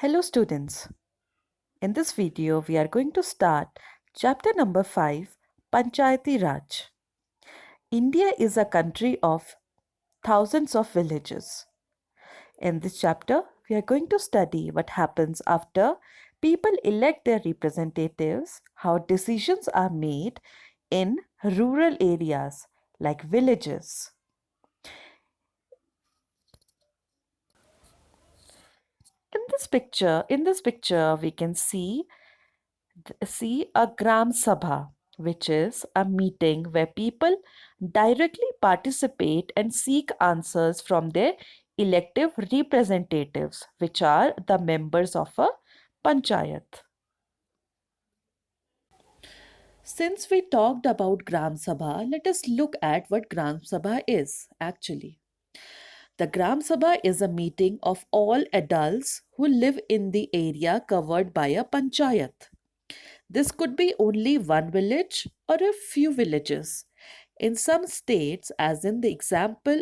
Hello students. In this video we are going to start chapter number 5 Panchayati Raj. India is a country of thousands of villages. In this chapter we are going to study what happens after people elect their representatives, how decisions are made in rural areas like villages. In this picture we can see a Gram Sabha, which is a meeting where people directly participate and seek answers from their elective representatives, which are the members of a panchayat. Since we talked about Gram Sabha, let us look at what Gram Sabha is actually. The Gram Sabha is a meeting of all adults who live in the area covered by a panchayat. This could be only one village or a few villages. In some states, as in the example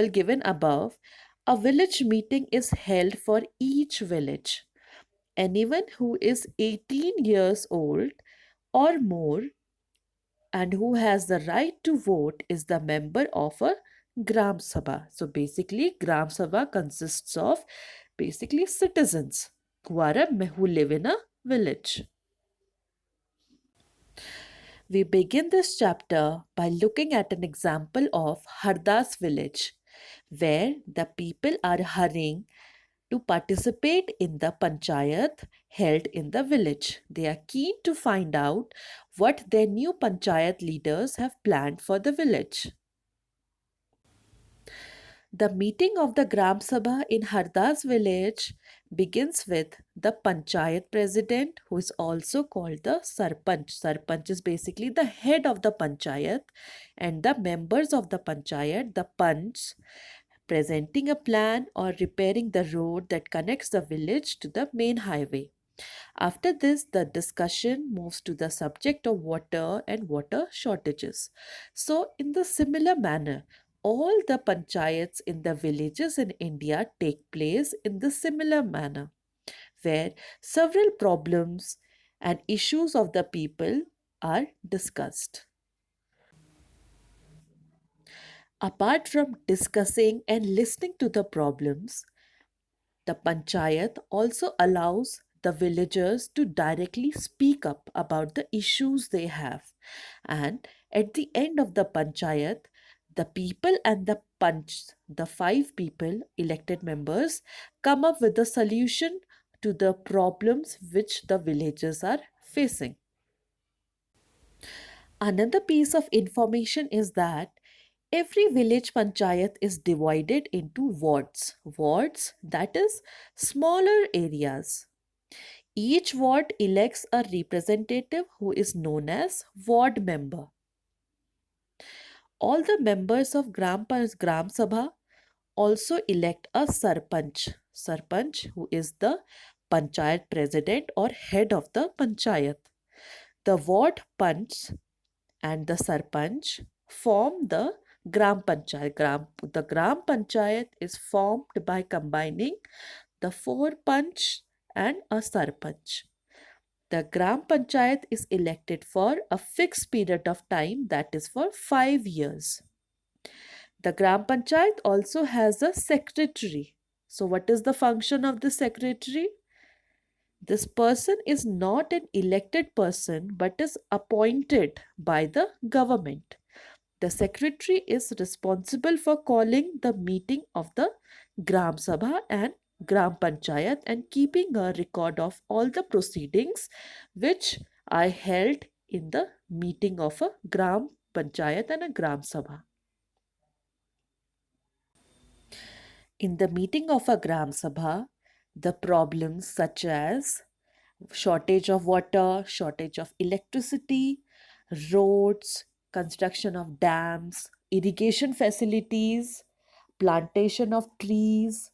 given above, a village meeting is held for each village. Anyone who is 18 years old or more and who has the right to vote is the member of a Gram Sabha. So basically, Gram Sabha consists of basically citizens who live in a village. We begin this chapter by looking at an example of Hardas village, where the people are hurrying to participate in the panchayat held in the village. They are keen to find out what their new panchayat leaders have planned for the village. The meeting of the Gram Sabha in Hardas village begins with the Panchayat president, who is also called the Sarpanch. Sarpanch is basically the head of the Panchayat, and the members of the Panchayat, the Panch, presenting a plan or repairing the road that connects the village to the main highway. After this, the discussion moves to the subject of water and water shortages. So, in the similar manner, all the panchayats in the villages in India take place in the similar manner, where several problems and issues of the people are discussed. Apart from discussing and listening to the problems, the panchayat also allows the villagers to directly speak up about the issues they have. And at the end of the panchayat, the people and the panch, the five people, elected members, come up with a solution to the problems which the villagers are facing. Another piece of information is that every village panchayat is divided into wards. Wards, that is, smaller areas. Each ward elects a representative who is known as ward member. All the members of Gram Sabha also elect a Sarpanch. Sarpanch, who is the panchayat president or head of the panchayat. The ward panch and the Sarpanch form the Gram Panchayat. The Gram Panchayat is formed by combining the four Panch and a Sarpanch. The Gram Panchayat is elected for a fixed period of time, that is for 5 years. The Gram Panchayat also has a secretary. So, what is the function of the secretary? This person is not an elected person but is appointed by the government. The secretary is responsible for calling the meeting of the Gram Sabha and Gram Panchayat and keeping a record of all the proceedings which are held in the meeting of a Gram Panchayat and a Gram Sabha. In the meeting of a Gram Sabha, the problems such as shortage of water, shortage of electricity, roads, construction of dams, irrigation facilities, plantation of trees,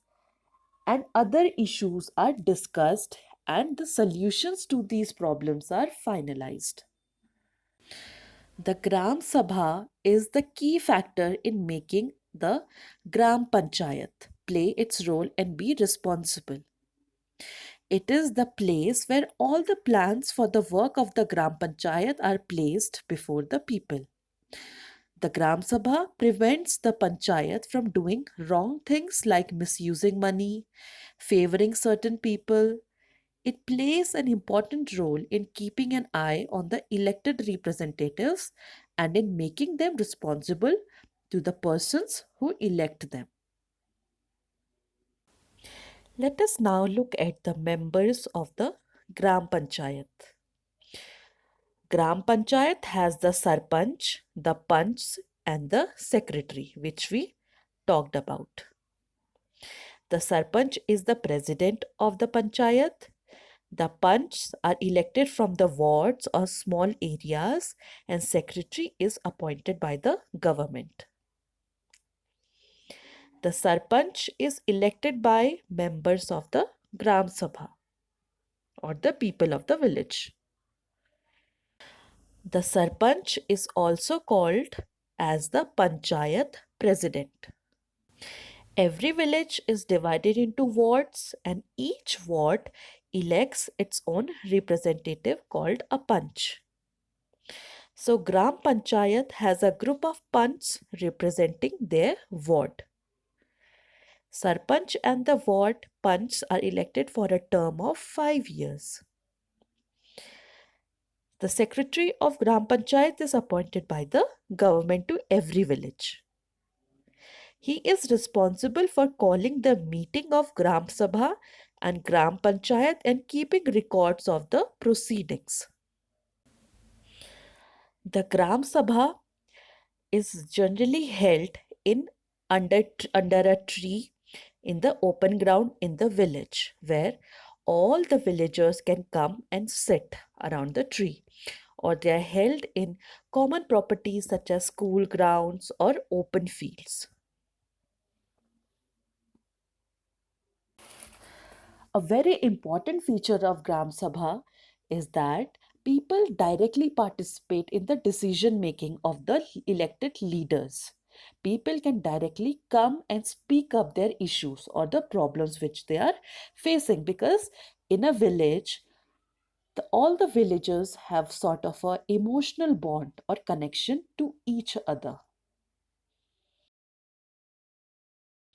and other issues are discussed, and the solutions to these problems are finalized. The Gram Sabha is the key factor in making the Gram Panchayat. play its role and be responsible. It is the place where all the plans for the work of the Gram Panchayat are placed before the people. The Gram Sabha prevents the Panchayat from doing wrong things like misusing money, favoring certain people. It plays an important role in keeping an eye on the elected representatives and in making them responsible to the persons who elect them. Let us now look at the members of the Gram Panchayat. Gram Panchayat has the Sarpanch, the Panch, and the Secretary, which we talked about. The Sarpanch is the president of the Panchayat. The Panchs are elected from the wards or small areas, and Secretary is appointed by the government. The Sarpanch is elected by members of the Gram Sabha or the people of the village. The Sarpanch is also called as the Panchayat President. Every village is divided into wards, and each ward elects its own representative called a Panch. So, Gram Panchayat has a group of Panchs representing their ward. Sarpanch and the ward Panchs are elected for a term of 5 years. The secretary of Gram Panchayat is appointed by the government to every village. He is responsible for calling the meeting of Gram Sabha and Gram Panchayat and keeping records of the proceedings. The Gram Sabha is generally held in under a tree in the open ground in the village where all the villagers can come and sit around the tree, or they are held in common properties such as school grounds or open fields. A very important feature of Gram Sabha is that people directly participate in the decision making of the elected leaders. People can directly come and speak up their issues or the problems which they are facing, because in a village, all the villagers have sort of a emotional bond or connection to each other.